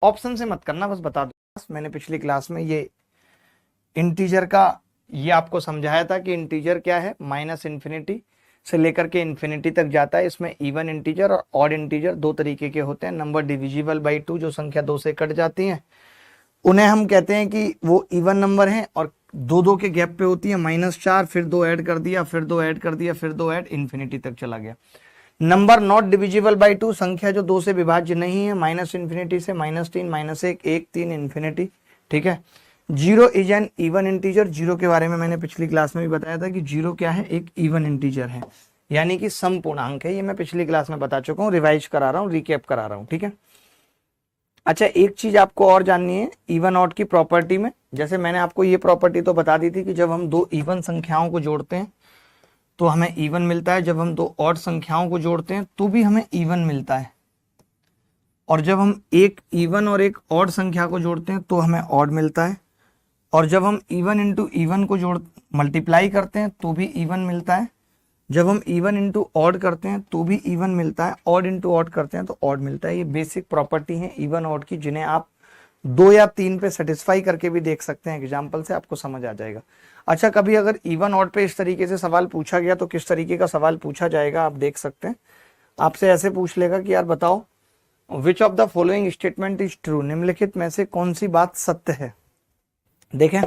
Option से मत करना, बस बता दो। मैंने पिछली क्लास में ये इंटीजर का ये आपको समझाया था कि इंटीजर क्या है, माइनस इन्फिनिटी से लेकर के इन्फिनिटी तक जाता है। इसमें इवन इंटीजर और ऑड इंटीजर दो तरीके के होते हैं। नंबर डिविजिबल बाई 2, जो संख्या 2 से कट जाती है, उन्हें हम कहते हैं कि वो इवन नंबर है, और दो दो के गैप पे होती है, -4, फिर 2 ऐड कर दिया, फिर 2 ऐड कर दिया, फिर 2 ऐड, इन्फिनिटी तक चला गया। नंबर नॉट डिविजिबल बाई 2, संख्या जो 2 से विभाज्य नहीं है, माइनस इन्फिनिटी से -3, -1, 1, 3, इन्फिनिटी। ठीक है। Zero is an even integer. Zero के बारे में मैंने पिछली क्लास में भी बताया था कि जीरो क्या है, एक इवन इंटीजर है, यानी कि सम पूर्णांक है। ये मैं पिछली क्लास में बता चुका हूँ, रिवाइज करा रहा हूँ, रिकैप करा रहा हूँ। ठीक है। अच्छा, एक चीज आपको और जाननी है इवन ऑड की प्रॉपर्टी में। जैसे मैंने आपको ये प्रॉपर्टी तो बता दी थी कि जब हम दो इवन संख्याओं को जोड़ते हैं तो हमें इवन मिलता है, जब हम दो ऑड संख्याओं को जोड़ते हैं तो भी हमें इवन मिलता है, और जब हम एक इवन और एक ऑड संख्या को जोड़ते हैं तो हमें ऑड मिलता है, और जब हम इवन इंटू इवन को मल्टीप्लाई करते हैं तो भी इवन मिलता है, जब हम इवन इंटू ऑड करते हैं तो भी इवन मिलता है, ऑड इंटू ऑड करते हैं तो ऑड मिलता है। ये बेसिक प्रॉपर्टी है इवन ऑड की, जिन्हें आप 2 या 3 पे सेटिस्फाई करके भी देख सकते हैं, एग्जाम्पल से आपको समझ आ जाएगा। अच्छा, कभी अगर इवन ऑड पे इस तरीके से सवाल पूछा गया तो किस तरीके का सवाल पूछा जाएगा आप देख सकते हैं। आपसे ऐसे पूछ लेगा कि यार बताओ, which of the following statement is true, निम्नलिखित में से कौन सी बात सत्य है। देखें,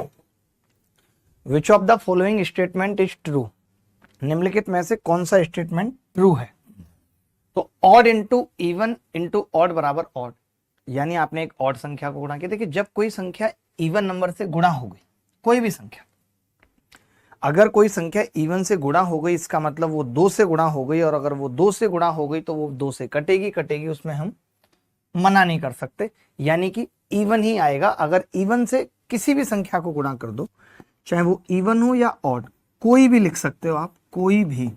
which of the following statement is true, निम्नलिखित में से कौन सा स्टेटमेंट ट्रू है। तो odd into even into odd बराबर ऑड, यानी आपने एक ऑड संख्या को गुणा किया। देखिए, जब कोई संख्या इवन नंबर से गुणा हो गई, कोई भी संख्या, अगर कोई संख्या इवन से गुणा हो गई, इसका मतलब वो 2 से गुणा हो गई, और अगर वो 2 से गुणा हो गई तो वो 2 से कटेगी, उसमें हम मना नहीं कर सकते, यानी कि इवन ही आएगा। अगर इवन से किसी भी संख्या को गुणा कर दो, चाहे वो इवन हो या ऑड, कोई भी लिख सकते हो आप, कोई भी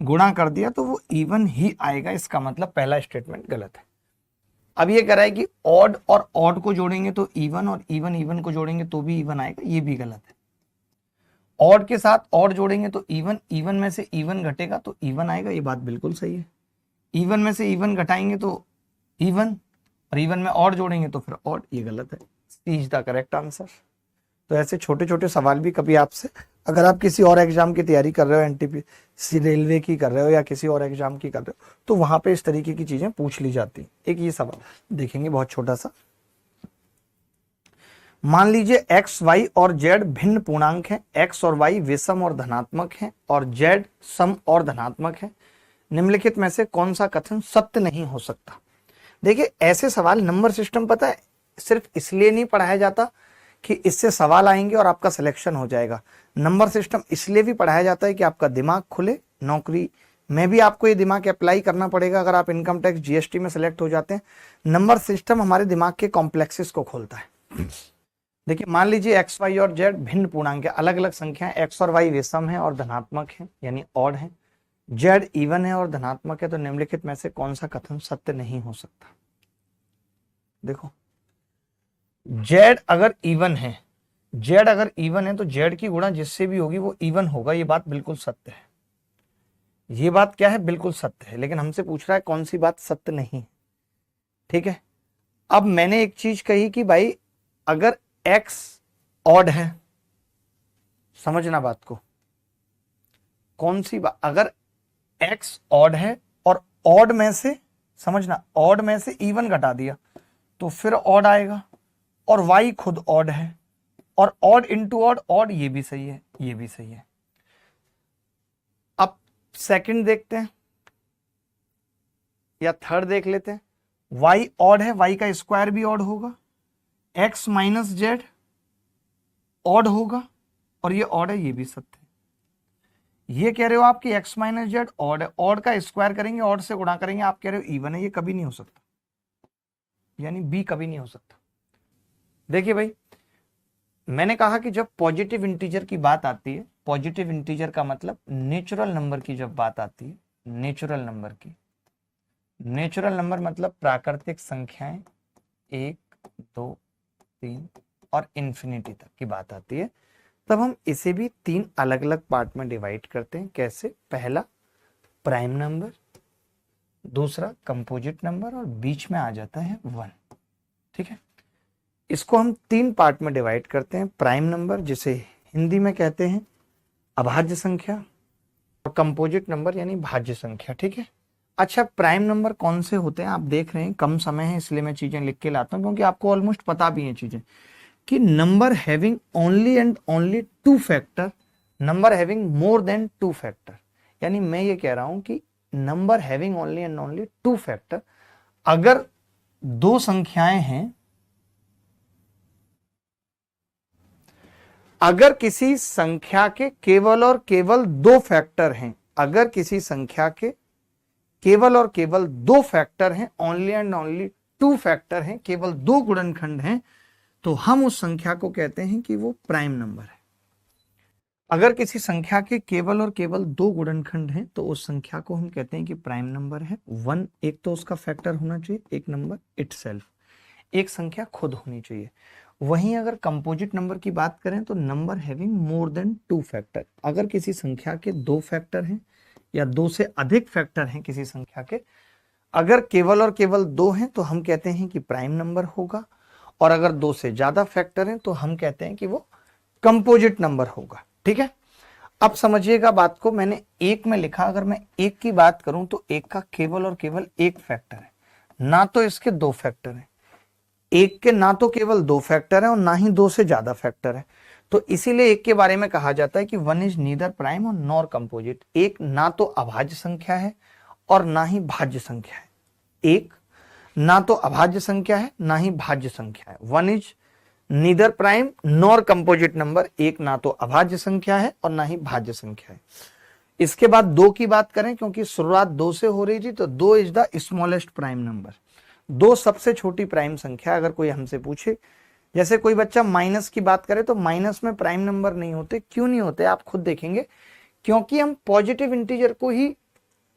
गुणा कर दिया तो वो इवन ही आएगा, इसका मतलब पहला स्टेटमेंट गलत है। अब ये कह रहा है कि ऑड और ऑड को जोड़ेंगे तो इवन, और इवन इवन को जोड़ेंगे तो भी इवन आएगा, ये भी गलत है। ऑड के साथ ऑड जोड़ेंगे तो इवन, इवन में से इवन घटेगा तो इवन आएगा, ये बात बिल्कुल सही है। इवन में से इवन घटाएंगे तो इवन, और इवन में ऑड जोड़ेंगे तो फिर ऑड, ये गलत है। सी इज द करेक्ट आंसर। तो ऐसे छोटे छोटे सवाल भी कभी आपसे, अगर आप किसी और एग्जाम की तैयारी कर रहे हो, एनटीपीसी रेलवे की कर रहे हो या किसी और एग्जाम की कर रहे हो, तो वहां पे इस तरीके की चीजें पूछ ली जाती हैं। एक ये सवाल देखेंगे बहुत छोटा सा। मान लीजिए एक्स, वाई और जेड भिन्न पूर्णांक हैं, एक्स और वाई विषम और धनात्मक हैं, और जेड सम और धनात्मक है। निम्नलिखित में से कौन सा कथन सत्य नहीं हो सकता। देखिए, ऐसे सवाल नंबर सिस्टम पता है सिर्फ इसलिए नहीं पढ़ाया जाता कि इससे सवाल आएंगे और आपका सिलेक्शन हो जाएगा। नंबर सिस्टम इसलिए भी पढ़ाया जाता है कि आपका दिमाग खुले, नौकरी में भी आपको ये दिमाग अप्लाई करना पड़ेगा। अगर आप इनकम टैक्स, जीएसटी में सिलेक्ट हो जाते हैं, नंबर सिस्टम हमारे दिमाग के कॉम्प्लेक्सेस को खोलता है। देखिए, मान लीजिए एक्स, वाई और जेड भिन्न पूर्णांक है, अलग अलग संख्या, एक्स और वाई विषम है और धनात्मक है, यानी ऑड है, जेड इवन है और धनात्मक है, तो निम्नलिखित में से कौन सा कथन सत्य नहीं हो सकता। देखो, जेड अगर इवन है, जेड अगर इवन है तो जेड की गुणा जिससे भी होगी वो इवन होगा, ये बात बिल्कुल सत्य है। ये बात क्या है, बिल्कुल सत्य है। लेकिन हमसे पूछ रहा है कौन सी बात सत्य नहीं। ठीक है। अब मैंने एक चीज कही कि भाई अगर एक्स ऑड है, समझना बात को, कौन सी बात, अगर एक्स ऑड है और ऑड में से, समझना, ऑड में से इवन घटा दिया तो फिर ऑड आएगा, और वाई खुद ऑड है, और ऑड इंटू ऑड ऑड, ये भी सही है, ये भी सही है। अब सेकंड देखते हैं या थर्ड देख लेते हैं। वाई ऑड है, वाई का स्क्वायर भी ऑड होगा, एक्स माइनस जेड ऑड होगा, और ये ऑड है, ये भी सत्य है। ये कह रहे हो आप कि एक्स माइनस जेड ऑड है, ऑड का स्क्वायर करेंगे, ऑड से गुणा करेंगे, आप कह रहे हो इवन है, ये कभी नहीं हो सकता, यानी बी कभी नहीं हो सकता। देखिए भाई, मैंने कहा कि जब पॉजिटिव इंटीजर की बात आती है, पॉजिटिव इंटीजर का मतलब नेचुरल नंबर की जब बात आती है, नेचुरल नंबर की, नेचुरल नंबर मतलब प्राकृतिक संख्याएं 1, 2, 3 और इन्फिनिटी तक की बात आती है, तब हम इसे भी 3 अलग अलग पार्ट में डिवाइड करते हैं। कैसे? पहला प्राइम नंबर, दूसरा कंपोजिट नंबर और बीच में आ जाता है 1। ठीक है, इसको हम 3 पार्ट में डिवाइड करते हैं। प्राइम नंबर जिसे हिंदी में कहते हैं अभाज्य संख्या, और कंपोजिट नंबर यानी भाज्य संख्या। ठीक है, अच्छा प्राइम नंबर कौन से होते हैं? आप देख रहे हैं कम समय है इसलिए मैं चीजें लिख के लाता हूं, क्योंकि आपको ऑलमोस्ट पता भी है चीजें कि number having only and only 2 factor, number having more than 2 factor. यानी मैं ये कह रहा हूं कि number having only and only 2 factor, अगर 2 संख्याएं हैं, अगर किसी संख्या के केवल और केवल 2 फैक्टर हैं, अगर किसी संख्या के केवल और केवल 2 फैक्टर हैं, ओनली एंड ओनली 2 फैक्टर हैं, केवल 2 गुणनखंड हैं, तो हम उस संख्या को कहते हैं कि वो प्राइम नंबर है। अगर किसी संख्या के केवल और केवल 2 गुणनखंड हैं तो उस संख्या को हम कहते हैं कि प्राइम नंबर है। 1 एक तो उसका फैक्टर होना चाहिए, एक नंबर इटसेल्फ, एक संख्या खुद होनी चाहिए। वहीं अगर कंपोजिट नंबर की बात करें तो number having more than 2 factor, अगर किसी संख्या के 2 फैक्टर हैं या 2 से अधिक फैक्टर हैं किसी संख्या के, अगर केवल और केवल 2 हैं तो हम कहते हैं कि प्राइम नंबर होगा, और अगर 2 से ज्यादा फैक्टर हैं तो हम कहते हैं कि वो कंपोजिट नंबर होगा। ठीक है, अब समझिएगा बात को, मैंने 1 में लिखा, अगर मैं 1 की बात करूं तो 1 का केवल और केवल 1 फैक्टर है, ना तो इसके 2 फैक्टर हैं। 1 के ना तो केवल 2 फैक्टर है और ना ही 2 से ज्यादा फैक्टर है, तो इसीलिए 1 के बारे में कहा जाता है कि 1 इज नीदर प्राइम और नॉर कंपोजिट। 1 ना तो अभाज्य संख्या है और ना ही भाज्य संख्या है। 1 ना तो अभाज्य संख्या है ना ही भाज्य संख्या है। 1 is neither prime nor composite number. 1 ना तो अभाज्य संख्या है और ना ही भाज्य संख्या है। इसके बाद 2 की बात करें, क्योंकि शुरुआत 2 से हो रही थी, तो 2 is the smallest prime number. 2 सबसे छोटी प्राइम संख्या। अगर कोई हमसे पूछे, जैसे कोई बच्चा माइनस की बात करे, तो माइनस में प्राइम नंबर नहीं होते। क्यों नहीं होते आप खुद देखेंगे, क्योंकि हम पॉजिटिव इंटीजर को ही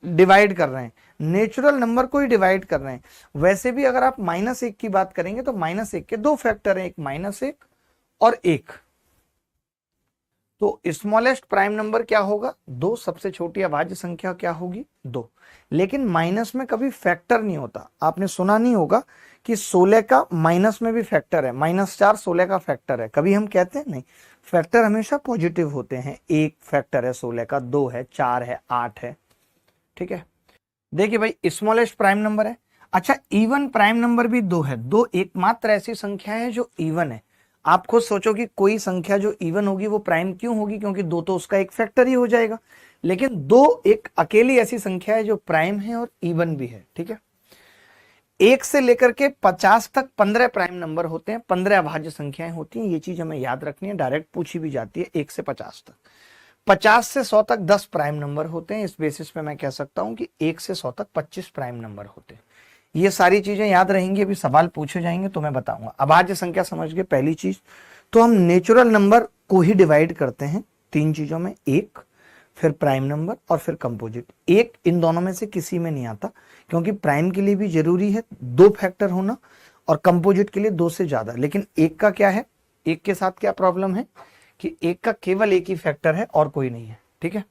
डिवाइड कर रहे हैं, नेचुरल नंबर को ही डिवाइड कर रहे हैं। वैसे भी अगर आप -1 की बात करेंगे तो -1 के 2 फैक्टर हैं, एक -1 और 1। तो स्मॉलेस्ट प्राइम नंबर क्या होगा? 2। सबसे छोटी अभाज्य संख्या क्या होगी? 2। लेकिन माइनस में कभी फैक्टर नहीं होता। आपने सुना नहीं होगा कि 16 का माइनस में भी फैक्टर है, -4 16 का फैक्टर है, कभी हम कहते हैं नहीं। फैक्टर हमेशा पॉजिटिव होते हैं। 1 फैक्टर है 16 का, 2 है, 4 है, 8 है। ठीक है, देखिए भाई स्मॉलेस्ट प्राइम नंबर है। अच्छा, इवन प्राइम नंबर भी 2 है। 2 एकमात्र ऐसी संख्या है जो इवन है। आप खुद सोचो कि कोई संख्या जो इवन होगी वो प्राइम क्यों होगी? क्योंकि 2 तो उसका एक फैक्टर ही हो जाएगा। लेकिन 2 एक अकेली ऐसी संख्या है जो प्राइम है और इवन भी है। ठीक है, 1 से लेकर के 50 तक 15 प्राइम नंबर होते हैं, 15 अभाज्य संख्याएं होती हैं। ये चीज हमें याद रखनी है, डायरेक्ट पूछी भी जाती है। 1 से 50 तक, 50 से 100 तक 10 प्राइम नंबर होते हैं। इस बेसिस पे मैं कह सकता हूं कि 1 से 100 तक 25 प्राइम नंबर होते हैं। ये सारी चीजें याद रहेंगी, अभी सवाल पूछे जाएंगे तो मैं बताऊंगा। अभाज्य संख्या समझ गए पहली चीज। तो हम नेचुरल नंबर को ही डिवाइड करते हैं 3 चीजों में, 1, फिर प्राइम नंबर और फिर कंपोजिट। 1 इन दोनों में से किसी में नहीं आता, क्योंकि प्राइम के लिए भी जरूरी है 2 फैक्टर होना और कंपोजिट के लिए 2 से ज्यादा। लेकिन 1 का क्या है, 1 के साथ क्या प्रॉब्लम है कि 1 का केवल 1 ही फैक्टर है और कोई नहीं है। ठीक है,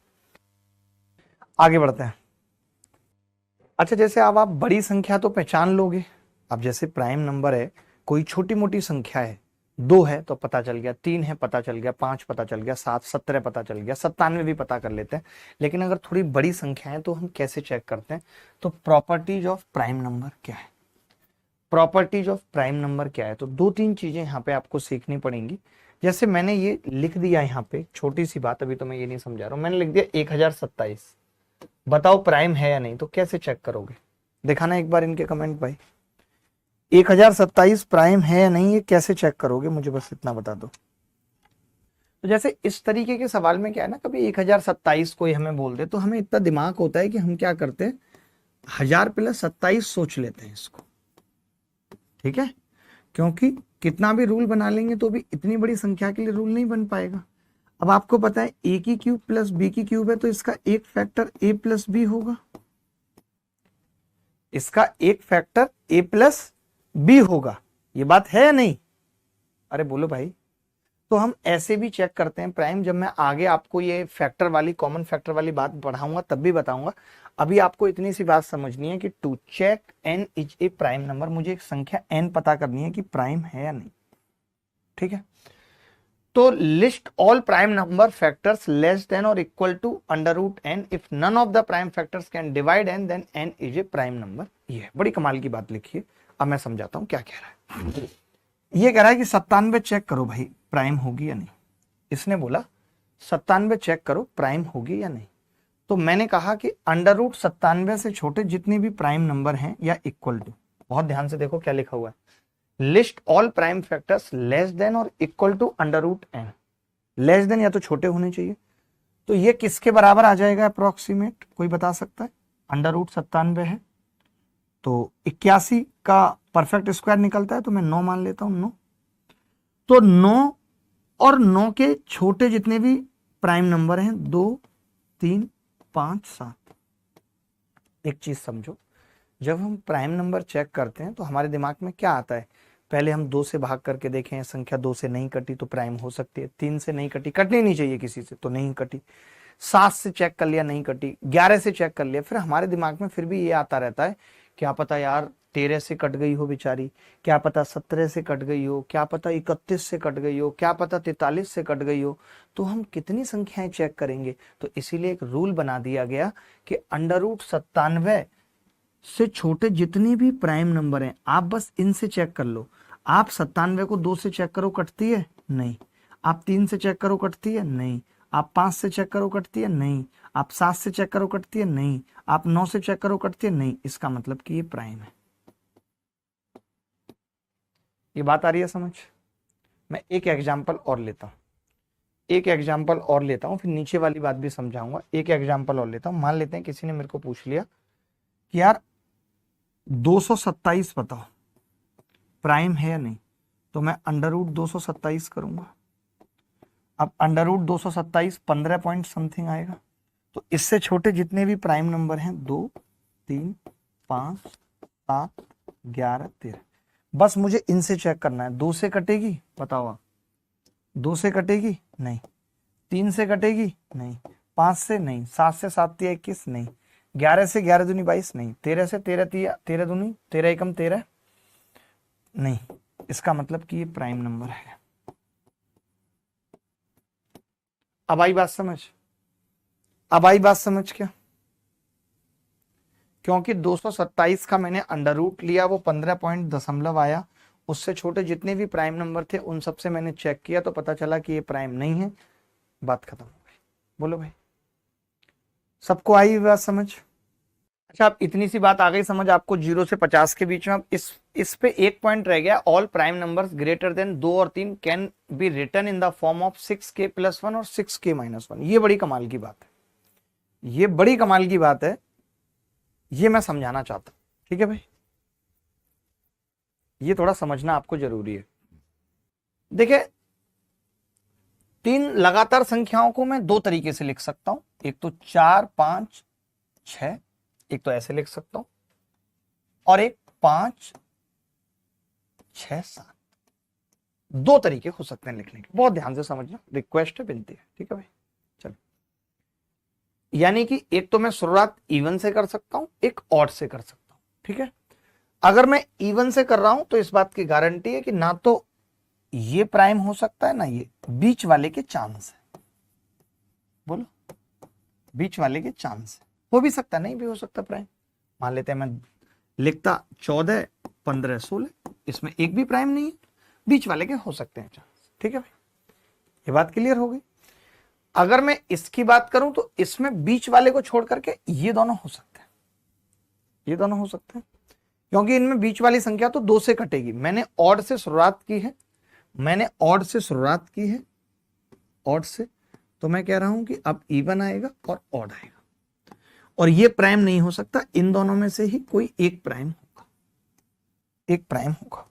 आगे बढ़ते हैं। अच्छा, जैसे अब आप बड़ी संख्या तो पहचान लोगे। अब जैसे प्राइम नंबर है, कोई छोटी मोटी संख्या है, 2 है तो पता चल गया, 3 है पता चल गया, 5 पता चल गया, 7, 17 पता चल गया, 97 भी पता कर लेते हैं। लेकिन अगर थोड़ी बड़ी संख्या है तो हम कैसे चेक करते हैं? तो प्रॉपर्टीज ऑफ प्राइम नंबर क्या है? प्रॉपर्टीज ऑफ प्राइम नंबर क्या है? तो 2-3 चीजें यहाँ पे आपको सीखनी पड़ेंगी। जैसे मैंने ये लिख दिया यहाँ पे, छोटी सी बात, अभी तो मैं ये नहीं समझा रहा हूं, मैंने लिख दिया 1027। बताओ प्राइम है या नहीं? तो कैसे चेक करोगे? दिखाना एक बार इनके कमेंट भाई, 1027 प्राइम है या नहीं, ये कैसे चेक करोगे? मुझे बस इतना बता दो। तो जैसे इस तरीके के सवाल में क्या है ना, कभी 1027 कोई हमें बोल दे तो हमें इतना दिमाग होता है कि हम क्या करते हैं, 1000 + 27 सोच लेते हैं इसको। ठीक है, क्योंकि कितना भी रूल बना लेंगे तो भी इतनी बड़ी संख्या के लिए रूल नहीं बन पाएगा। अब आपको पता है a की क्यूब प्लस b की क्यूब है, तो इसका एक फैक्टर a प्लस b होगा। इसका एक फैक्टर a प्लस b होगा। ये बात है या नहीं? अरे बोलो भाई। तो हम ऐसे भी चेक करते हैं प्राइम, जब मैं आगे आपको ये फैक्टर वाली, कॉमन फैक्टर वाली बात पढ़ाऊंगा तब भी बताऊंगा। अभी आपको इतनी सी बात समझनी है कि to check n is a prime number, मुझे एक संख्या n पता करनी है कि प्राइम है या नहीं। ठीक है, तो list all prime number factors less than और equal to under root n if none of the prime factors can divide n then n is a prime number. ये है, बड़ी कमाल की बात लिखी है। अब मैं समझाता हूं क्या कह रहा है। ये कह रहा है कि 97 चेक करो भाई प्राइम होगी या नहीं। इसने बोला 97 चेक करो प्राइम होगी या नहीं। तो मैंने कहा कि अंडर रूट 97 से छोटे जितने भी प्राइम नंबर हैं या इक्वल टू, बहुत ध्यान से देखो क्या लिखा हुआ है, list all prime factors less than और equal to under root n। Less than या तो छोटे होने चाहिए, तो ये किसके बराबर आ जाएगा अप्रोक्सीमेट, कोई बता सकता है? अंडर रूट 97 है तो 81 का परफेक्ट स्क्वायर निकलता है, तो मैं 9 मान लेता हूं, 9। तो 9 और 9 के छोटे जितने भी प्राइम नंबर हैं 2 3 5 7। एक चीज समझो, जब हम प्राइम नंबर चेक करते हैं तो हमारे दिमाग में क्या आता है? पहले हम 2 से भाग करके देखें, संख्या 2 से नहीं कटी तो प्राइम हो सकती है, 3 से नहीं कटी, कटनी नहीं चाहिए किसी से तो नहीं कटी, 7 से चेक कर लिया नहीं कटी, 11 से चेक कर लिया। फिर हमारे दिमाग में फिर भी ये आता रहता है, क्या पता यार 13 से कट गई हो बेचारी, क्या पता 17 से कट गई हो, क्या पता 31 से कट गई हो, क्या पता 43 से कट गई हो। तो हम कितनी संख्याएं चेक करेंगे? तो इसीलिए एक रूल बना दिया गया कि अंडर रूट 97 से छोटे जितने भी प्राइम नंबर हैं आप बस इनसे चेक कर लो। आप 97 को 2 से चेक करो कटती है? नहीं। आप 3 से चेक करो कटती है? नहीं। आप 5 से चेक करो कटती है? नहीं। आप 7 से चेक करो कटती है? नहीं। आप 9 से चेक करो कटती है? नहीं। इसका मतलब कि ये प्राइम है। ये बात आ रही है समझ? मैं एक एग्जाम्पल और लेता हूं, एक एग्जाम्पल और लेता हूं, फिर नीचे वाली बात भी समझाऊंगा। एक एग्जाम्पल और लेता हूं। मान लेते हैं किसी ने मेरे को पूछ लिया कि यार 227 बताओ प्राइम है या नहीं, तो मैं अंडर रूट 227 करूंगा। अब अंडर रूट 227 15 पॉइंट समथिंग आएगा। तो इससे छोटे जितने भी प्राइम नंबर हैं 2 3 5 7 11 13, बस मुझे इनसे चेक करना है। 2 से कटेगी? बताओ आप। 2 से कटेगी? नहीं। 3 से कटेगी? नहीं। 5 से? नहीं। 7 से 7 तिया 21? नहीं। 11 से 11 दूनी 22? नहीं। 13 से 13 तिया 13 दूनी 13 एकम 13? नहीं। इसका मतलब कि ये प्राइम नंबर है। अब आई बात समझ? अब आई बात समझ क्या? क्योंकि 227 का मैंने अंडर रूट लिया, वो 15 पॉइंट दशमलव आया, उससे छोटे जितने भी प्राइम नंबर थे उन सबसे मैंने चेक किया तो पता चला कि ये प्राइम नहीं है। बात खत्म हो गई। बोलो भाई, सबको आई बात समझ? अच्छा, अब इतनी सी बात आ गई समझ आपको 0 से 50 के बीच में। अब इस पे एक पॉइंट रह गया, all prime numbers greater than 2 और 3 can be written in the form of 6k+1 और 6k-1। ये बड़ी कमाल की बात है, ये बड़ी कमाल की बात है, ये मैं समझाना चाहता हूं। ठीक है भाई, ये थोड़ा समझना आपको जरूरी है। देखिए, 3 लगातार संख्याओं को मैं 2 तरीके से लिख सकता हूं, एक तो 4 5 6, एक तो ऐसे लिख सकता हूं, और एक 5 6 7। 2 तरीके हो सकते हैं लिखने के। बहुत ध्यान से समझना, रिक्वेस्ट है, विनती है। ठीक है भाई, चलो। यानी कि एक तो मैं शुरुआत इवन से कर सकता हूं, एक ऑड से कर सकता हूं। ठीक है, अगर मैं इवन से कर रहा हूं तो इस बात की गारंटी है कि ना तो ये प्राइम हो सकता है ना ये, बीच वाले के चांस है। बोलो, बीच वाले के चांस है। हो भी सकता, नहीं भी हो सकता प्राइम। मान लेते हैं मैं लिखता 14 15 16, इसमें एक भी प्राइम नहीं है, बीच वाले के हो सकते हैं चांस। ठीक है भाई, ये बात क्लियर हो गई। अगर मैं इसकी बात करूं तो इसमें बीच वाले को छोड़ करके ये दोनों हो सकते हैं, ये दोनों हो सकते हैं, क्योंकि इनमें बीच वाली संख्या तो 2 से कटेगी। मैंने ऑड से शुरुआत की है, मैंने ऑड से शुरुआत की है, ऑड से, तो मैं कह रहा हूं कि अब इवन आएगा और ऑड आएगा, और ये प्राइम नहीं हो सकता। इन दोनों में से ही कोई एक प्राइम होगा, एक प्राइम होगा।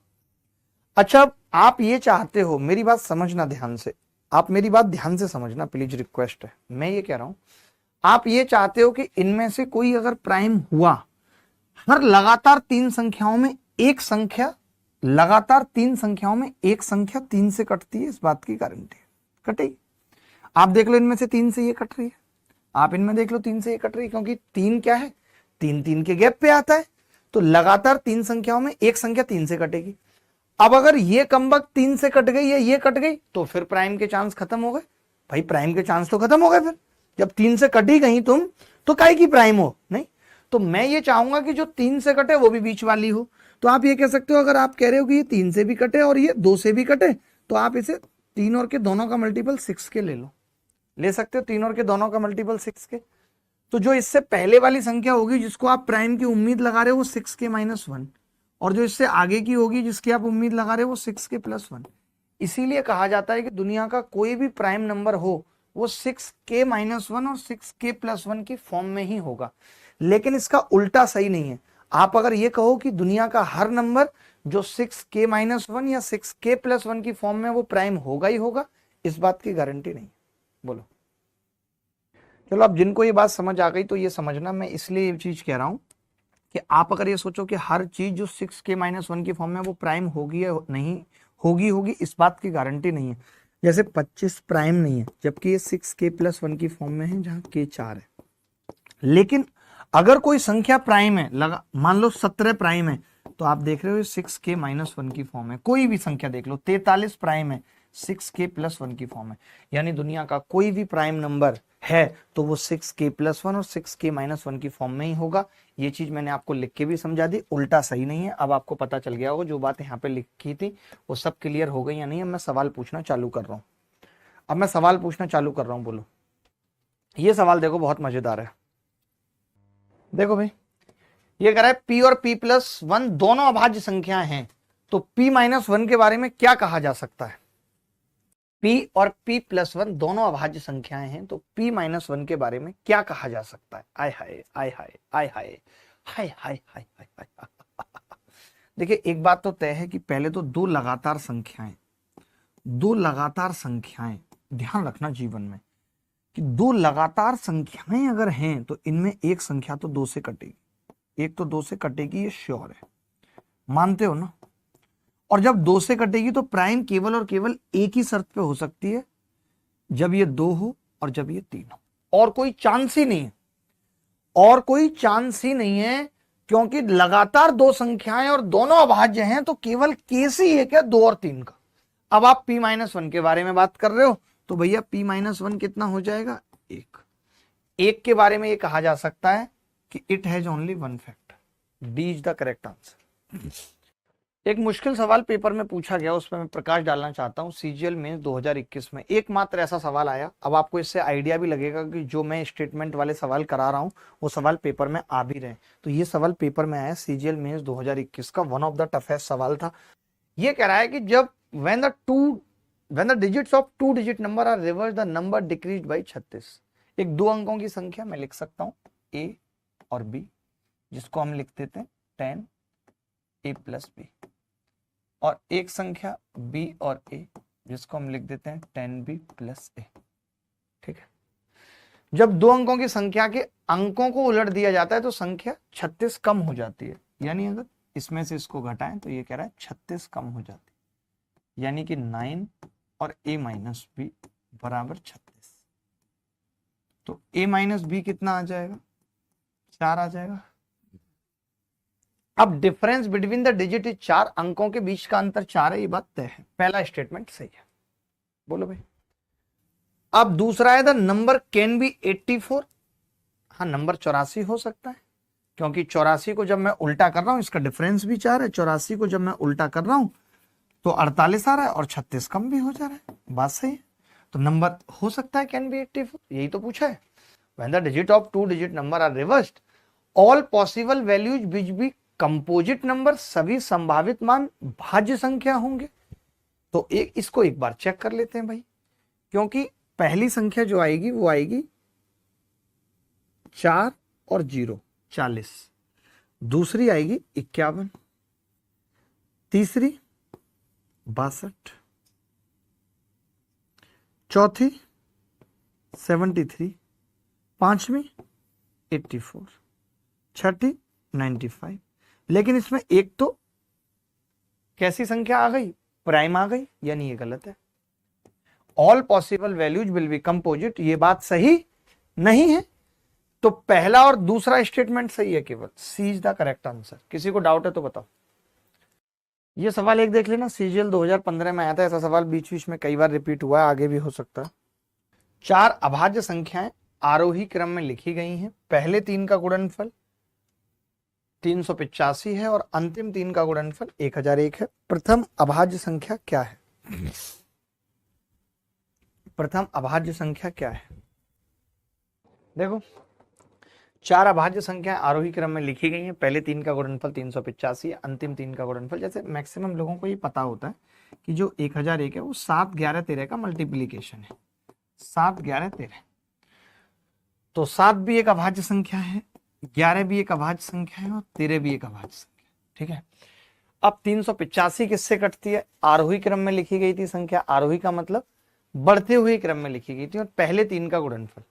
अच्छा, अब आप ये चाहते हो, मेरी बात समझना ध्यान से, आप मेरी बात ध्यान से समझना प्लीज, रिक्वेस्ट है। मैं ये कह रहा हूं, आप ये चाहते हो कि इनमें से कोई अगर प्राइम हुआ, हर लगातार 3 संख्याओं में एक संख्या लगातार 3 संख्याओं में एक संख्या 3 से कटती है, इस बात की गारंटी है, कटेगी। आप देख लो इनमें से 3 से ये कट रही है, आप इनमें देख लो 3 से ये कट रही है, क्योंकि 3 क्या है, 3 3 के गैप पे आता है। तो लगातार 3 संख्याओं में एक संख्या 3 से कटेगी। अब अगर ये कमबख्त 3 से कट गई या ये कट गई तो फिर प्राइम के चांस खत्म हो गए। भाई प्राइम के चांस तो खत्म हो गए, फिर जब 3 से कटी गई तुम तो काहे की प्राइम हो, नहीं। तो मैं ये चाहूंगा कि जो 3 से कटे वो भी बीच वाली हो। तो आप ये कह सकते हो, अगर आप कह रहे हो कि ये 3 से भी कटे और ये 2 से भी कटे, तो आप इसे 3 और के दोनों का मल्टीपल 6 के ले लो, ले सकते हो 3 और के दोनों का मल्टीपल 6 के। तो जो इससे पहले वाली संख्या होगी जिसको आप प्राइम की उम्मीद लगा रहे हो वो 6 के -1, और जो इससे आगे की होगी जिसकी आप उम्मीद लगा रहे हो वो 6 के +1। इसीलिए कहा जाता है कि दुनिया का कोई भी प्राइम नंबर हो वो 6 के -1 और 6 के +1 की फॉर्म में ही होगा। लेकिन इसका उल्टा सही नहीं है। आप अगर ये कहो कि दुनिया का हर नंबर जो 6 के -1 या 6 के +1 की फॉर्म में वो प्राइम होगा ही होगा, इस बात की गारंटी नहीं। बोलो। चलो अब जिनको ये बात समझ आ गई तो ये समझना, मैं इसलिए ये चीज कह रहा हूं कि आप अगर ये सोचो कि हर चीज जो 6 के -1 की फॉर्म में वो प्राइम होगी या नहीं होगी, इस बात की गारंटी नहीं है। जैसे 25 प्राइम नहीं है, जबकि ये 6 के +1 की फॉर्म में है जहां के 4 है। लेकिन अगर कोई संख्या प्राइम है, लगा मान लो 17 प्राइम है, तो आप देख रहे हो 6 के -1 की फॉर्म है। कोई भी संख्या देख लो, 43 प्राइम है, 6 के +1 की फॉर्म है। यानी दुनिया का कोई भी प्राइम नंबर है तो वो 6 के +1 और 6 के -1 की फॉर्म में ही होगा। ये चीज मैंने आपको लिख के भी समझा दी, उल्टा सही नहीं है। अब आपको पता चल गया होगा जो बात यहाँ पे लिखी थी वो सब क्लियर हो गई या नहीं। अब मैं सवाल पूछना चालू कर रहा हूँ। बोलो। ये सवाल देखो बहुत मजेदार है। देखो भाई, ये कह रहा है p और p+1 दोनों अभाज्य संख्याएं हैं, तो p-1 के बारे में क्या कहा जा सकता है। p और p+1 दोनों अभाज्य संख्याएं हैं, तो p-1 के बारे में क्या कहा जा सकता है। आय हाय आय हाय आय हाय हाय हाय हाय हाय। देखिए एक बात तो तय है कि पहले तो दो लगातार संख्याएं ध्यान रखना जीवन में कि दो लगातार संख्याएं अगर हैं तो इनमें एक संख्या तो 2 से कटेगी, एक तो 2 से कटेगी, ये श्योर है, मानते हो ना। और जब 2 से कटेगी तो प्राइम केवल और केवल एक ही शर्त पे हो सकती है, जब ये 2 हो और जब ये 3 हो, और कोई चांस ही नहीं है, क्योंकि लगातार 2 संख्याएं और दोनों अभाज्य हैं, तो केवल केस ही एक है 2 और 3 का। अब आप p-1 के बारे में बात कर रहे हो तो भैया p-1 कितना हो जाएगा, एक के बारे में ये कहा जा सकता है कि it has only one factor. D is the correct answer. एक मुश्किल सवाल पेपर में पूछा गया, उस पर मैं प्रकाश डालना चाहता हूं। सीजीएल मेंस 2021 में एकमात्र ऐसा सवाल आया। अब आपको इससे आइडिया भी लगेगा कि जो मैं स्टेटमेंट वाले सवाल करा रहा हूं वो सवाल पेपर में आ भी रहे। तो ये सवाल पेपर में आया सीजीएल मेंस 2021 का, वन ऑफ द टफेस्ट सवाल था। ये कह रहा है कि जब when the digits of 2 digit number are reversed, the number decreased by 36। एक 2 अंकों की संख्या मैं लिख सकता हूं a और b, जिसको हम लिख देते हैं 10a + b, और एक संख्या b और a जिसको हम लिख देते हैं 10b + a। ठीक है, जब 2 अंकों की संख्या के अंकों को उलट दिया जाता है तो संख्या 36 कम हो जाती है। यानी अगर इसमें से इसको घटाएं तो ये कह रहा है 36 कम हो जाती है, यानी कि 9 और a - b बराबर 36। तो a - b कितना आ जाएगा, 4 आ जाएगा। अब difference between the digit is 4, अंकों के बीच का अंतर 4 है, ये बात तय है। पहला स्टेटमेंट सही है। बोलो भाई। अब दूसरा है द नंबर कैन बी 84। हाँ, नंबर 84 हो सकता है, क्योंकि 84 को जब मैं उल्टा कर रहा हूं, इसका डिफरेंस भी 4 है, 84 को जब मैं उल्टा कर रहा हूं तो 48 आ रहा है और 36 कम भी हो जा रहा है। बात सही है, तो नंबर हो सकता है कैन बी 84, यही तो पूछा है। When the digit of 2 digit number are reversed, all possible values which be composite number, सभी संभावित मान भाज्य संख्या होंगे। तो इसको एक बार चेक कर लेते हैं भाई, क्योंकि पहली संख्या जो आएगी वो आएगी 4 और 0 40, दूसरी आएगी 51, तीसरी 62, चौथी 73, पांचवी 84, छठी 95। लेकिन इसमें एक तो कैसी संख्या आ गई? प्राइम आ गई, यानी ये गलत है। All possible values will be composite, ये बात सही नहीं है। तो पहला और दूसरा स्टेटमेंट सही है, केवल सी इज द करेक्ट आंसर। किसी को डाउट है तो बताओ। ये सवाल एक देख लेना, सीजीएल 2015 में आया था, ऐसा सवाल बीच बीच में कई बार रिपीट हुआ है, आगे भी हो सकता है। 4 अभाज्य संख्याएं आरोही क्रम में लिखी गई हैं। पहले 3 का गुणनफल 385 है और अंतिम 3 का गुणनफल 1001 है। प्रथम अभाज्य संख्या क्या है? प्रथम अभाज्य संख्या क्या है? देखो, 4 अभाज्य संख्याएं आरोही क्रम में लिखी गई हैं। पहले 3 का गुणनफल 385, अंतिम 3 का गुणनफल, जैसे मैक्सिमम लोगों को ये पता होता है कि जो 1001 है वो 7, 11, 13 का मल्टीप्लीकेशन है। 7, 11, 13, तो 7 भी एक अभाज्य संख्या है, 11 भी एक अभाज्य संख्या है और 13 भी एक अभाज्य संख्या है। ठीक है, अब 385 किससे कटती है? आरोही क्रम में लिखी गई थी संख्या, आरोही का मतलब बढ़ते हुए क्रम में लिखी गई थी, और पहले 3 का गुणनफल,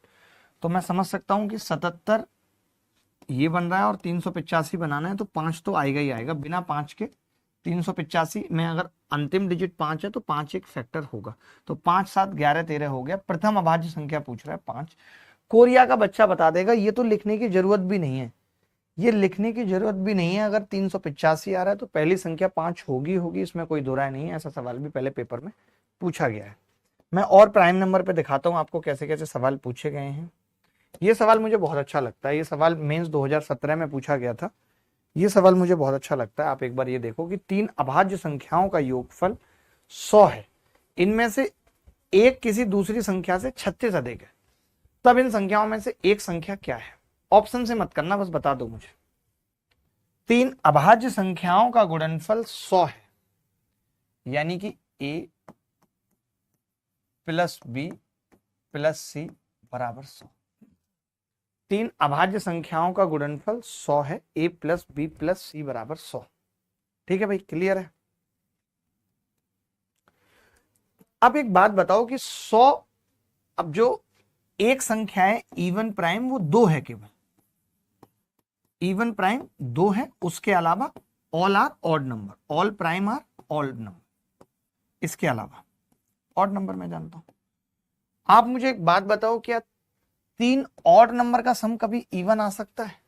तो मैं समझ सकता हूं कि 77 ये बन रहा है और 385 बनाना है, तो 5 तो आएगा ही आएगा, बिना 5 के 385 में अगर अंतिम डिजिट 5 है तो 5 एक फैक्टर होगा, तो 5, 7, 11, 13 हो गया। प्रथम अभाज्य संख्या पूछ रहा है 5। कोरिया का बच्चा बता देगा, ये तो लिखने की जरूरत भी नहीं है, ये लिखने की जरूरत भी नहीं है। अगर 385 आ रहा है तो पहली संख्या 5 होगी, इसमें कोई दो राय नहीं है। ऐसा सवाल भी पहले पेपर में पूछा गया है। मैं और प्राइम नंबर पे दिखाता हूं आपको कैसे कैसे सवाल पूछे गए हैं। ये सवाल मुझे बहुत अच्छा लगता है, ये सवाल मेंस 2017 में पूछा गया था। ये सवाल मुझे बहुत अच्छा लगता है। आप एक बार ये देखो कि 3 अभाज्य संख्याओं का योगफल 100 है, इनमें से एक किसी दूसरी संख्या से 36 अधिक है, तब इन संख्याओं में से एक संख्या क्या है? ऑप्शन से मत करना, बस बता दो मुझे। 3 अभाज्य संख्याओं का गुणनफल 100 है, यानी कि a प्लस बी प्लस सी बराबर 100। 3 अभाज्य संख्याओं का गुणनफल 100 है, a प्लस बी प्लस सी बराबर 100। ठीक है भाई, क्लियर है? अब एक बात बताओ कि 100, अब जो एक संख्या है इवन प्राइम वो 2 है, केवल इवन प्राइम 2 है, उसके अलावा all are odd number, all prime are odd number, इसके अलावा ऑड नंबर मैं जानता हूं। आप मुझे एक बात बताओ, क्या 3 ऑड नंबर का सम कभी इवन आ सकता है?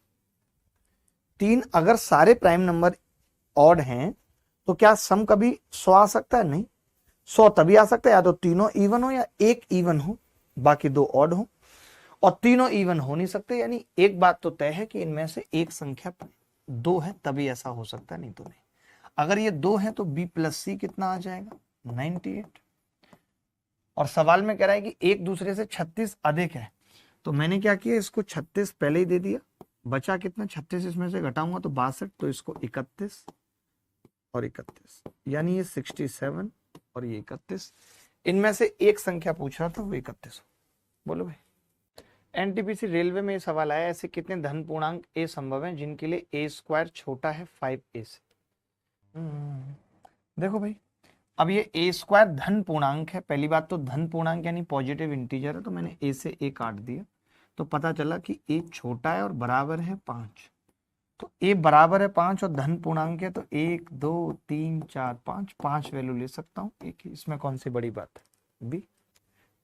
3 अगर सारे प्राइम नंबर ऑड हैं तो क्या सम कभी 100 आ सकता है? नहीं, 100 तभी आ सकता है या तो तीनों इवन हो या एक इवन हो, बाकी 2 ऑड हो, और तीनों इवन हो नहीं सकते। यानी एक बात तो तय है कि इनमें से एक संख्या 2 है, तभी ऐसा हो सकता है, नहीं तो नहीं। अगर ये 2 है तो b प्लस सी कितना आ जाएगा? 98। और सवाल में कह रहा है कि एक दूसरे से 36 अधिक है, तो मैंने क्या किया, इसको 36 पहले ही दे दिया, बचा कितना? 36 इसमें से घटाऊंगा तो 62, तो इसको 31 और 31, यानी ये 67 और ये 31। इनमें से एक संख्या पूछ रहा था, वो 31 हो। बोलो भाई। एनटीपीसी रेलवे में ये सवाल आया, ऐसे कितने धन पूर्णांक ए संभव हैं जिनके लिए ए स्क्वायर छोटा है 5a से? देखो भाई, अब ये ए स्क्वायर धन पूर्णांक है। पहली बात तो धन पूर्णांक यानी पॉजिटिव इंटीजर है, तो मैंने ए से ए काट दिया, तो पता चला कि ए छोटा है और बराबर है 5। तो ए बराबर है 5 और धन पूर्णांक है, तो 1, 2, 3, 4, 5 वैल्यू ले सकता हूँ एक ही, इसमें कौन सी बड़ी बात है? बी।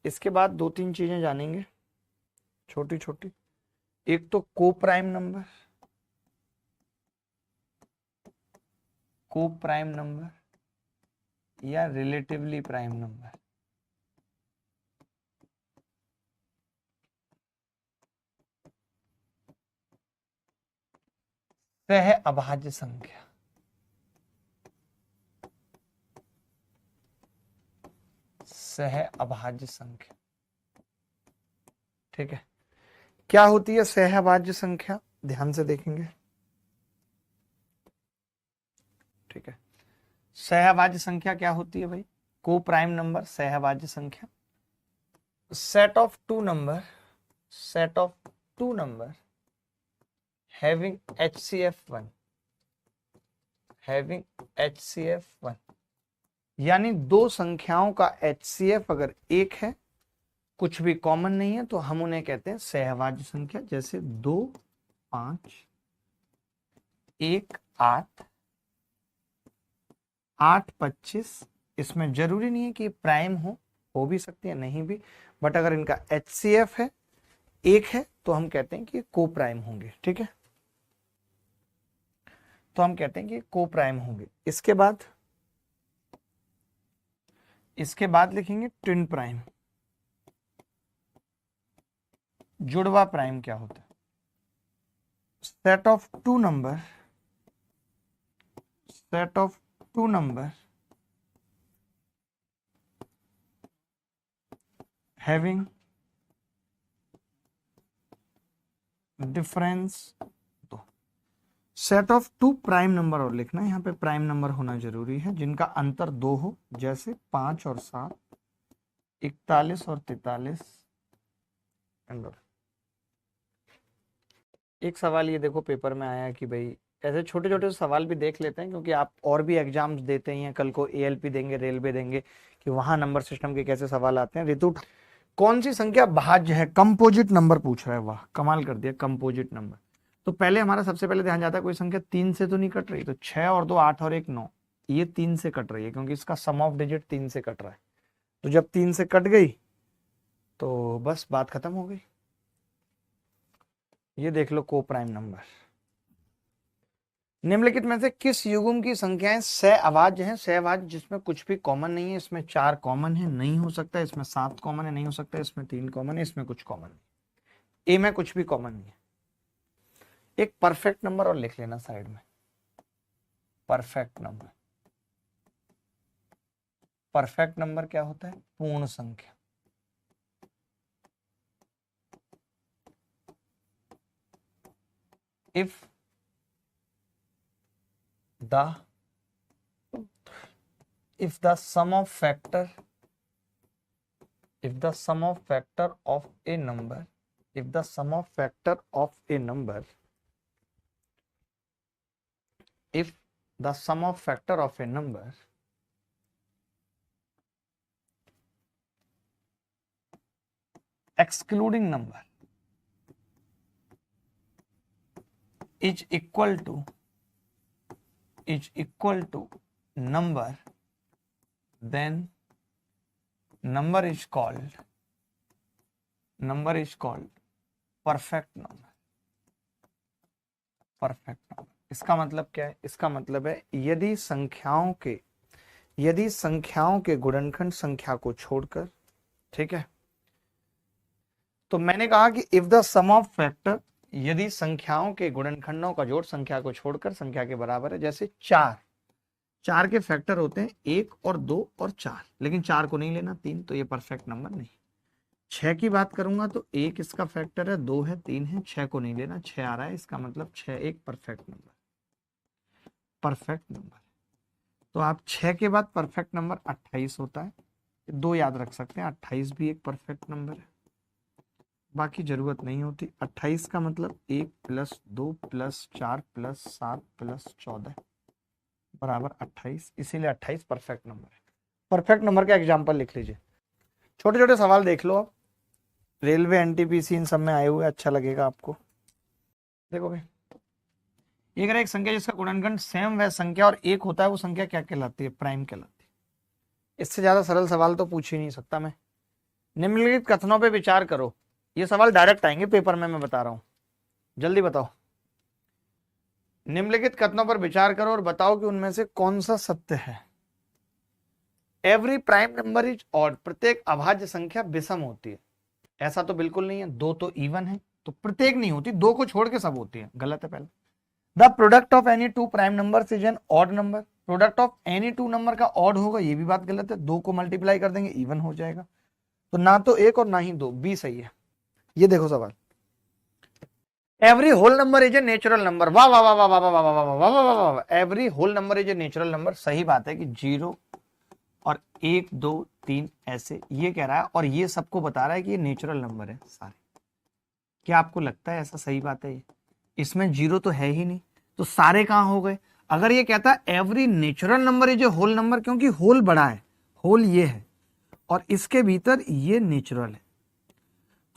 इसके बाद 2-3 चीजें जानेंगे छोटी छोटी। एक तो को प्राइम नंबर, को प्राइम नंबर या रिलेटिवली प्राइम नंबर। सह अभाज्य संख्या, सह अभाज्य संख्या। ठीक है, क्या होती है सह अभाज्य संख्या? ध्यान से देखेंगे। ठीक है, सह अभाज्य संख्या क्या होती है भाई? को प्राइम नंबर सह अभाज्य संख्या, set of two number, set of two number having HCF1, having HCF1, यानी दो संख्याओं का HCF अगर एक है, कुछ भी कॉमन नहीं है, तो हम उन्हें कहते हैं सहभाज्य संख्या। जैसे 2, 5, 1, 8, 8 25, इसमें जरूरी नहीं है कि प्राइम हो भी सकती है, नहीं भी, बट अगर इनका HCF है, एक है, तो हम कहते हैं कि को प्राइम होंगे। ठीक है, तो हम कहते हैं कि को प्राइम होंगे। इसके बाद लिखेंगे ट्विन प्राइम। जुड़वा प्राइम क्या होता है? Set of two number having difference. तो set of two prime number और लिखना है, यहाँ पे प्राइम नंबर होना जरूरी है जिनका अंतर 2 हो, जैसे 5 और 7, 41 और 43। एक सवाल ये देखो पेपर में आया कि भाई ऐसे छोटे छोटे सवाल भी देख लेते हैं, क्योंकि आप और भी एग्जाम्स देते हैं, कल को ALP देंगे, रेलवे देंगे, कि वहां नंबर सिस्टम के कैसे सवाल आते हैं। ऋतु, कौन सी संख्या भाज्य है? कंपोजिट नंबर पूछ रहा है। वाह, कमाल कर दिया, कंपोजिट नंबर। तो पहले हमारा सबसे पहले ध्यान जाता है कोई संख्या 3 से तो नहीं कट रही, तो 6 और 2 8 और 1 9, ये 3 से कट रही है, क्योंकि इसका सम ऑफ डिजिट 3 से कट रहा है। तो जब 3 से कट गई तो बस बात खत्म हो गई। ये देख लो को प्राइम नंबर। निम्नलिखित में से किस युग्म की संख्याएं सहअभाज्य हैं? सहअभाज्य जिसमें कुछ भी कॉमन नहीं है, इसमें 4 कॉमन है, नहीं हो सकता, इसमें 7 कॉमन है, नहीं हो सकता, इसमें 3 कॉमन है, इसमें कुछ कॉमन नहीं, ए में कुछ भी कॉमन नहीं है। एक परफेक्ट नंबर और लिख लेना साइड में, परफेक्ट नंबर। परफेक्ट नंबर क्या होता है? पूर्ण संख्या। If the sum of factor of a number excluding number is equal to number, then number is called perfect number। Perfect number इसका मतलब क्या है? इसका मतलब है यदि संख्याओं के गुणनखंड संख्या को छोड़कर, ठीक है, तो मैंने कहा कि if the sum of factor, यदि संख्याओं के गुणनखंडों का जोड़ संख्या को छोड़कर संख्या के बराबर है, जैसे 4 के फैक्टर होते हैं 1 और 2 और 4, लेकिन 4 को नहीं लेना, 3, तो ये परफेक्ट नंबर नहीं। 6 की बात करूंगा तो 1 इसका फैक्टर है, 2 है, 3 है, 6 को नहीं लेना, 6 आ रहा है, इसका मतलब 6 एक परफेक्ट नंबर। तो आप 6 के बाद परफेक्ट नंबर 28 होता है, 2 याद रख सकते हैं, 28 भी एक परफेक्ट नंबर है, बाकी जरूरत नहीं होती। 28 का मतलब 1 + 2 + 4 + 7 + 14 बराबर 28, इसीलिए 28 परफेक्ट नंबर है। परफेक्ट नंबर का एग्जाम्पल लिख लीजिए। छोटे छोटे सवाल देख लो आप, रेलवे NTPC इन सब में आए हुए, अच्छा लगेगा आपको। देखो भाई, ये अगर एक संख्या जिसका गुणनखंड सेम वह संख्या और 1 होता है, वो संख्या क्या कहलाती है? प्राइम कहलाती है। इससे ज्यादा सरल सवाल तो पूछ ही नहीं सकता मैं। निम्नलिखित कथनों पे विचार करो। ये सवाल डायरेक्ट आएंगे पेपर में, मैं बता रहा हूं, जल्दी बताओ। निम्नलिखित कथनों पर विचार करो और बताओ कि उनमें से कौन सा सत्य है। Every prime number is odd, प्रत्येक अभाज्य संख्या विषम होती है। ऐसा तो बिल्कुल नहीं है, 2 तो इवन है, तो प्रत्येक नहीं होती, 2 को छोड़ के सब होती है, गलत है पहले। The product of any two prime number is an odd number, product of any two number का ऑड होगा, ये भी बात गलत है, 2 को मल्टीप्लाई कर देंगे इवन हो जाएगा, तो ना तो 1 और ना ही 2, बी सही है। ये देखो सवाल, every whole number is a natural number, वाह वाह वाह वाह वाह वाह वाह वाह वाह वाह वाह वाह, every whole number is a natural number. सही बात है कि 0 और 1 2 3 ऐसे, ये कह रहा है और ये सबको बता रहा है कि ये नेचुरल नंबर है सारे। क्या आपको लगता है ऐसा सही बात है? ये इसमें 0 तो है ही नहीं, तो सारे कहां हो गए? अगर ये कहता है every natural number is a whole number, क्योंकि होल बड़ा है, होल ये है और इसके भीतर ये नेचुरल है,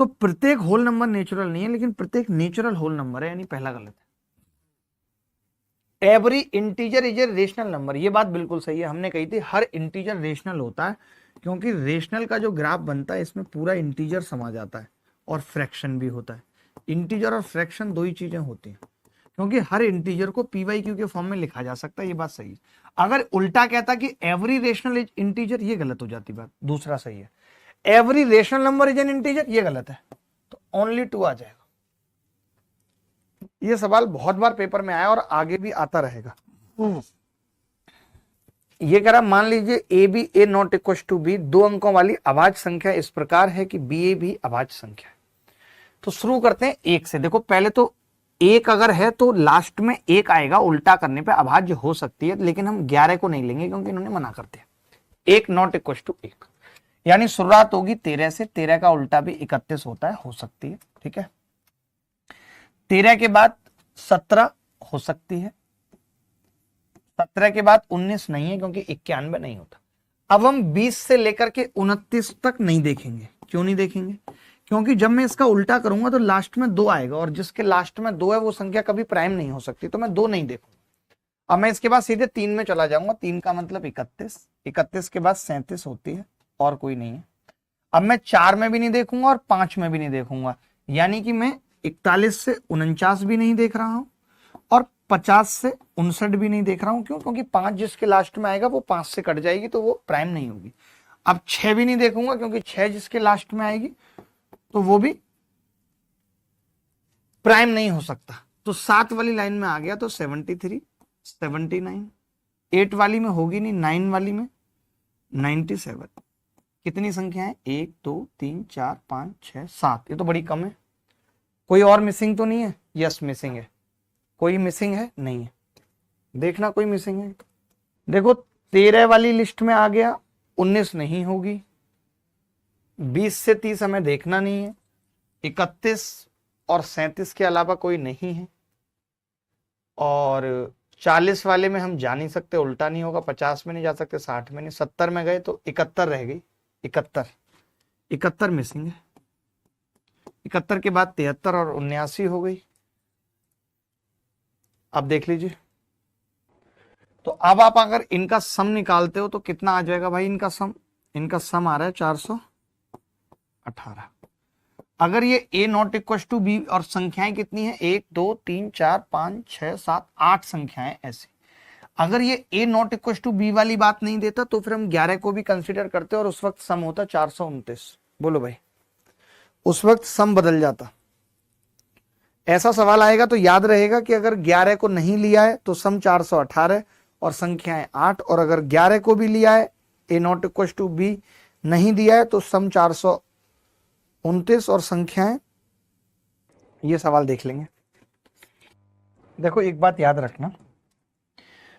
तो प्रत्येक होल नंबर नेचुरल नहीं है, लेकिन प्रत्येक नेचुरल होल नंबर है, यानी पहला गलत है। Every integer is a rational number, ये बात बिल्कुल सही है, हमने कही थी हर इंटीजर रेशनल होता है, क्योंकि रेशनल का जो ग्राफ बनता है इसमें पूरा इंटीजर समा जाता है और फ्रैक्शन भी होता है। इंटीजर और फ्रैक्शन दो ही चीजें होती हैं, क्योंकि हर इंटीजर को पी वाई क्यू के फॉर्म में लिखा जा सकता है, ये बात सही है। अगर उल्टा कहता कि एवरी रेशनल इज इंटीजर, ये गलत हो जाती बात, दूसरा सही है। Every rational number is an integer, ये गलत है, तो ओनली 2 आ जाएगा। ये सवाल बहुत बार पेपर में आया और आगे भी आता रहेगा। ये कह रहा, मान लीजिए A B A not equal to B, 2 अंकों वाली अभाज्य संख्या इस प्रकार है कि बी ए भी अभाज्य संख्या है। तो शुरू करते हैं 1 से। देखो पहले तो 1 अगर है तो लास्ट में 1 आएगा, उल्टा करने पे अभाज्य हो सकती है, लेकिन हम 11 को नहीं लेंगे क्योंकि इन्होंने मना कर दिया। 1 नॉट इक्वल टू 1, यानी शुरुआत होगी 13 से, 13 का उल्टा भी 31 होता है, हो सकती है, ठीक है। 13 के बाद 17 हो सकती है, 17 के बाद 19 नहीं है क्योंकि 91 नहीं होता। अब हम 20 से लेकर के 29 तक नहीं देखेंगे। क्यों नहीं देखेंगे? क्योंकि जब मैं इसका उल्टा करूंगा तो लास्ट में 2 आएगा, और जिसके लास्ट में 2 है वो संख्या कभी प्राइम नहीं हो सकती, तो मैं 2 नहीं देखूंगा। अब मैं इसके बाद सीधे 3 में चला जाऊंगा, 3 का मतलब 31, 31 के बाद 37 होती है और कोई नहीं है। अब मैं 4 में भी नहीं देखूंगा और 5 में भी नहीं देखूंगा, यानी कि मैं 41 से 49 भी नहीं देख रहा हूं और 50 से 59 भी नहीं देख रहा हूं। क्यों? क्योंकि 5 जिसके लास्ट में आएगा वो 5 से कट जाएगी, तो वो प्राइम नहीं होगी। अब 6 भी नहीं देखूंगा क्योंकि 6 जिसके लास्ट में आएगी तो वो भी प्राइम नहीं हो सकता। तो 7 वाली लाइन में आ गया तो 73, 79, 8 वाली में होगी नहीं, 9 वाली में 97। कितनी संख्या है? 1 2 3 4 5 6 7, ये तो बड़ी कम है। कोई और मिसिंग तो नहीं है? यस मिसिंग है। कोई मिसिंग है? नहीं है। देखना कोई मिसिंग है। देखो 13 वाली लिस्ट में आ गया, 19 नहीं होगी, 20 से 30 हमें देखना नहीं है, 31 और 37 के अलावा कोई नहीं है, और 40 वाले में हम जा नहीं सकते, उल्टा नहीं होगा, 50 में नहीं जा सकते, 60 में नहीं, 70 में गए तो 71 रह गई, 71 मिसिंग है। 71 के बाद 73 और 79 हो गई। अब देख लीजिए, तो अब आप अगर इनका सम निकालते हो तो कितना आ जाएगा भाई? इनका सम आ रहा है 418। अगर ये a not equal to B, और संख्याएं कितनी है? 1 2 3 4 5 6 7 8 संख्याएं ऐसी। अगर ये a not equal to B वाली बात नहीं देता तो फिर हम 11 को भी कंसीडर करते और उस वक्त सम होता 429। बोलो भाई, उस वक्त सम बदल जाता। ऐसा सवाल आएगा तो याद रहेगा कि अगर 11 को नहीं लिया है तो सम 418 और संख्याएं 8, और अगर 11 को भी लिया है, a not equal to B नहीं दिया है तो सम 429 और संख्याएं, ये सवाल देख लेंगे। देखो एक बात याद रखना,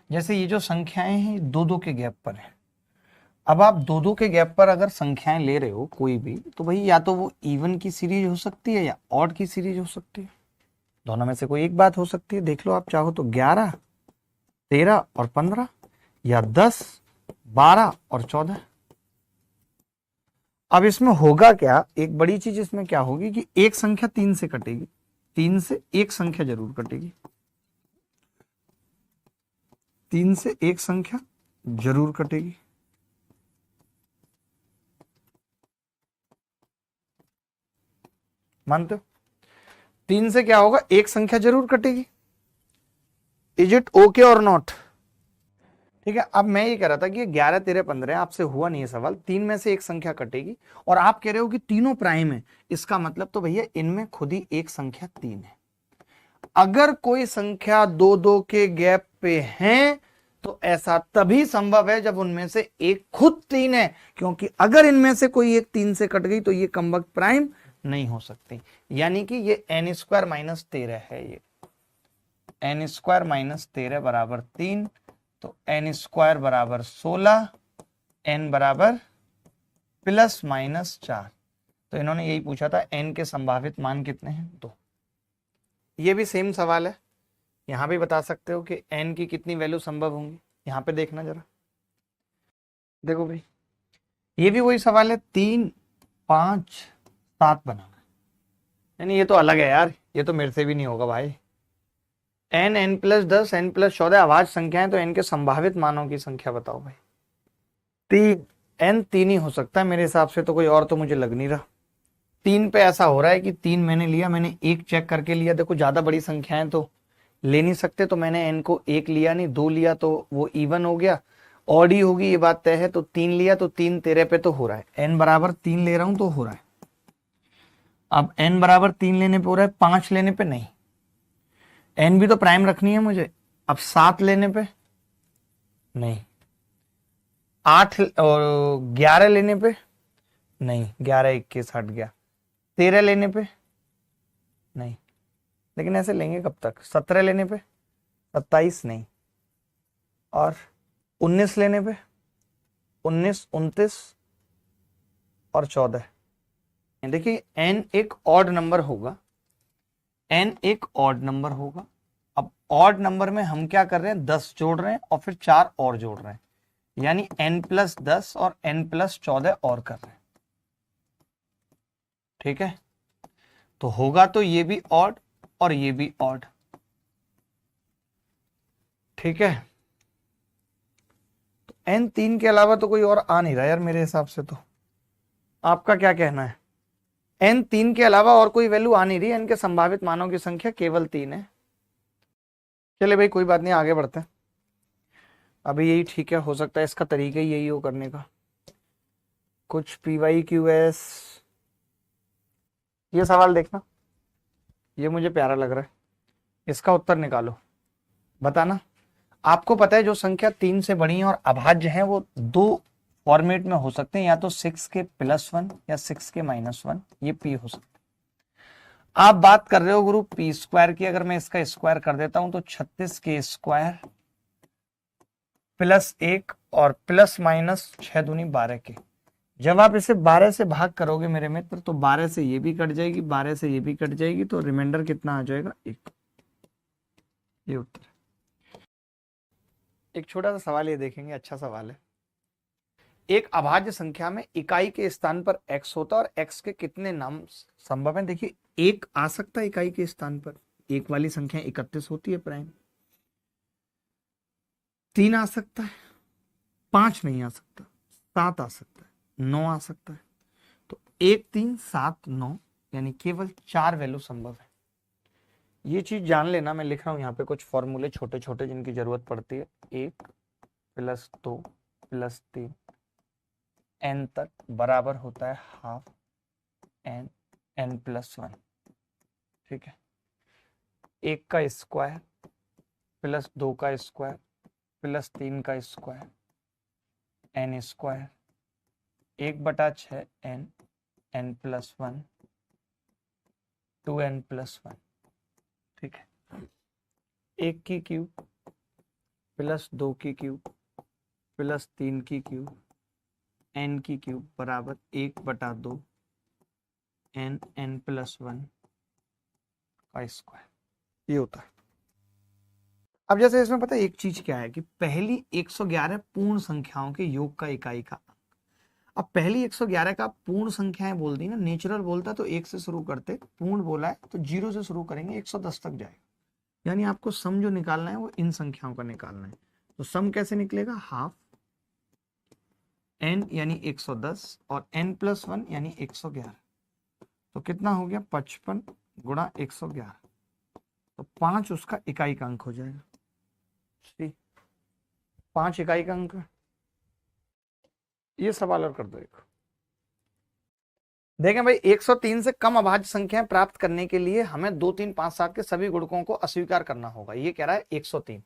जैसे ये जो संख्याएं हैं 2 2 के गैप पर है। अब आप 2 2 के गैप पर अगर संख्याएं ले रहे हो कोई भी, तो भाई या तो वो इवन की सीरीज हो सकती है या ऑड की सीरीज हो सकती है, दोनों में से कोई एक बात हो सकती है। देख लो आप चाहो तो 11 13 और 15, या 10 12 और 14। अब इसमें होगा क्या? एक बड़ी चीज इसमें क्या होगी कि एक संख्या 3 से कटेगी, 3 से एक संख्या जरूर कटेगी, 3 से एक संख्या जरूर कटेगी। मानते हो? 3 से क्या होगा? एक संख्या जरूर कटेगी। इज इट ओके और नॉट? ठीक है। अब मैं ये कह रहा था कि 11 13 15 आपसे हुआ नहीं है सवाल, 3 में से एक संख्या कटेगी, और आप कह रहे हो कि तीनों प्राइम है, इसका मतलब तो भैया इनमें खुद ही एक संख्या 3 है। अगर कोई संख्या 2 2 के गैप पे है तो ऐसा तभी संभव है जब उनमें से एक खुद 3 है, क्योंकि अगर इनमें से कोई एक 3 से कट गई तो ये कमबख्त प्राइम नहीं हो सकती। यानी कि ये n² - 13 है, ये n² - 13 बराबर 3, तो n² बराबर 16, n बराबर +- 4। तो इन्होंने यही पूछा था n के संभावित मान कितने हैं? 2। ये भी सेम सवाल है, यहां भी बता सकते हो कि n की कितनी वैल्यू संभव होंगी। यहां पे देखना जरा, देखो भाई ये भी वही सवाल है, 3 5 7 बनाना है। नहीं ये तो अलग है यार, ये तो मेरे से भी नहीं होगा भाई। n n+10 n+14 अभाज्य संख्या है, तो n के संभावित मानों की संख्या बताओ भाई। 3, n 3 ही हो सकता है मेरे हिसाब से, तो कोई और तो मुझे लग नहीं रहा। 3 पे ऐसा हो रहा है कि 3 मैंने लिया, मैंने 1 चेक करके लिया, देखो ज्यादा बड़ी संख्याएं तो ले नहीं सकते, तो मैंने n को 1 लिया नहीं, 2 लिया तो वो इवन हो गया, ऑड ही होगी ये बात तय है, तो 3 लिया, तो 3 13 पे तो हो रहा है, n बराबर 3 ले रहा हूं तो हो रहा है। अब n बराबर 3 लेने पे हो रहा है, 5 लेने पे नहीं, n भी तो प्राइम रखनी है मुझे। अब 7 लेने पे नहीं, 8 और 11 लेने पे नहीं, 11 21 हट गया, 13 लेने पे नहीं, लेकिन ऐसे लेंगे कब तक, 17 लेने पे 27 नहीं, और 19 लेने पे 19 29 और 14। देखिए n एक ऑड नंबर होगा, n एक ऑड नंबर होगा। अब ऑड नंबर में हम क्या कर रहे हैं, 10 जोड़ रहे हैं और फिर 4 और जोड़ रहे हैं, यानी n+10 और n+14 और कर रहे हैं, ठीक है। तो होगा तो ये भी ऑड और ये भी ऑड, ठीक है। तो n 3 के अलावा तो कोई और आ नहीं रहा यार मेरे हिसाब से, तो आपका क्या कहना है। n 3 के अलावा और कोई वैल्यू आ नहीं रही, n के संभावित मानों की संख्या केवल 3 है। चले भाई कोई बात नहीं, आगे बढ़ते हैं। अभी यही ठीक है, हो सकता है इसका तरीका ही यही हो करने का। कुछ PYQS, ये सवाल देखना, ये मुझे प्यारा लग रहा है, इसका उत्तर निकालो, बताना। आपको पता है जो संख्या 3 से बड़ी है और अभाज्य है वो 2 फॉर्मेट में हो सकते हैं, या तो 6 के +1 या 6 के -1, ये p हो सकता है। आप बात कर रहे हो गुरु p² की, अगर मैं इसका स्क्वायर कर देता हूं तो 36 के स्क्वायर +1 और ±6 दूनी 12 के। जब आप इसे 12 से भाग करोगे मेरे मित्र, तो 12 से ये भी कट जाएगी, 12 से ये भी कट जाएगी, तो रिमाइंडर कितना आ जाएगा, 1। ये उत्तर। एक छोटा सा सवाल ये देखेंगे, अच्छा सवाल है। एक अभाज्य संख्या में इकाई के स्थान पर x होता है और x के कितने नाम संभव हैं। देखिए 1 आ सकता है इकाई के स्थान पर, एक वाली संख्या 31 होती है प्राइम, 3 आ सकता है, 5 नहीं आ सकता, 7 आ सकता है, 9 आ सकता है। तो 1 3 7 9 यानी केवल 4 वैल्यू संभव है। ये चीज जान लेना, मैं लिख रहा हूं यहाँ पे कुछ फॉर्मूले छोटे छोटे जिनकी जरूरत पड़ती है। 1 + 2 + 3 n तक बराबर होता है ½ n n+1, ठीक है। 1 का स्क्वायर + 2 का स्क्वायर + 3 का square n², 1/6 n n+1 2n+1, ठीक है। 1 की क्यूब + 2 की क्यूब + 3 की क्यूब n की क्यूब बराबर 1/2 n n+1 का स्क्वायर, ये होता है। अब जैसे इसमें पता है एक चीज क्या है कि पहली 111 पूर्ण संख्याओं के योग का इकाई का। अब पहली 111 का पूर्ण संख्याएं बोल दी ना, नेचुरल बोलता तो 1 से शुरू करते, पूर्ण बोला है तो 0 से शुरू करेंगे, 110 तक जाएगा। यानी आपको सम जो निकालना है वो इन संख्याओं का निकालना है। तो सम कैसे निकलेगा, ½ n यानी 110 और n+1 यानी 111, तो कितना हो गया 55 गुणा 111, तो 5 उसका इकाई का अंक हो जाएगा। 5 इकाई का अंक। ये सवाल और कर दो एक। देखें भाई 103 से कम अभाज्य संख्याएं प्राप्त करने के लिए हमें 2 3 5 7 के सभी गुणकों को अस्वीकार करना होगा। ये कह रहा है 103,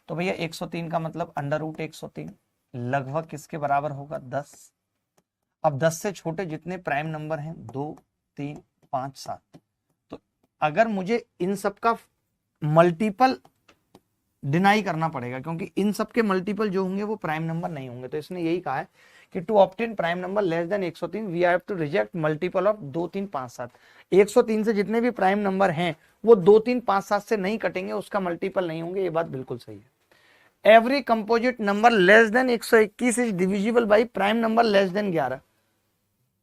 तो भैया 103 का मतलब √103 लगभग किसके बराबर होगा, 10। अब 10 से छोटे जितने प्राइम नंबर हैं 2 3 5 7, तो अगर मुझे इन सब का मल्टीपल डिनाई करना पड़ेगा, क्योंकि इन सब के मल्टीपल जो होंगे वो प्राइम नंबर नहीं होंगे। तो इसने यही कहा है कि to obtain prime number less than 103 we have to reject multiple of 2 3 5 7। 103 से जितने भी प्राइम नंबर हैं वो 2 3 5 7 से नहीं कटेंगे, उसका मल्टीपल नहीं होंगे। ये बात बिल्कुल सही है। Every composite number less then 121 is divisible by prime number less then 11।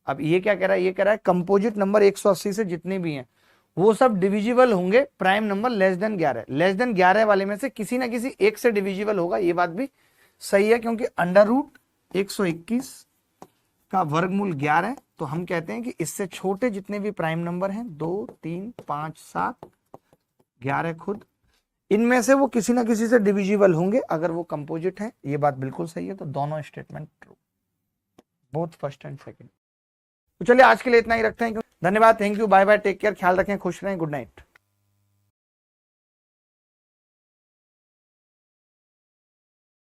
अब ये क्या कह रहा है, ये कह रहा है कंपोजिट नंबर 180 से जितने भी हैं वो सब डिविजिबल होंगे prime number less then 11। Less than 11 वाले में से किसी ना किसी एक से डिविजिबल होगा, ये बात भी सही है, क्योंकि अंडर रूट 121 का वर्गमूल 11 है। तो हम कहते हैं कि इससे छोटे जितने भी प्राइम नंबर हैं 2, 3, 5, 7, 11 खुद, इनमें से वो किसी ना किसी से डिविजिबल होंगे अगर वो कंपोजिट है। ये बात बिल्कुल सही है। तो दोनों statement true, both first and second. तो चलिए आज के लिए इतना ही रखते हैं। धन्यवाद, thank you, bye bye, take care, ख्याल रखें, खुश रहें, गुड नाइट।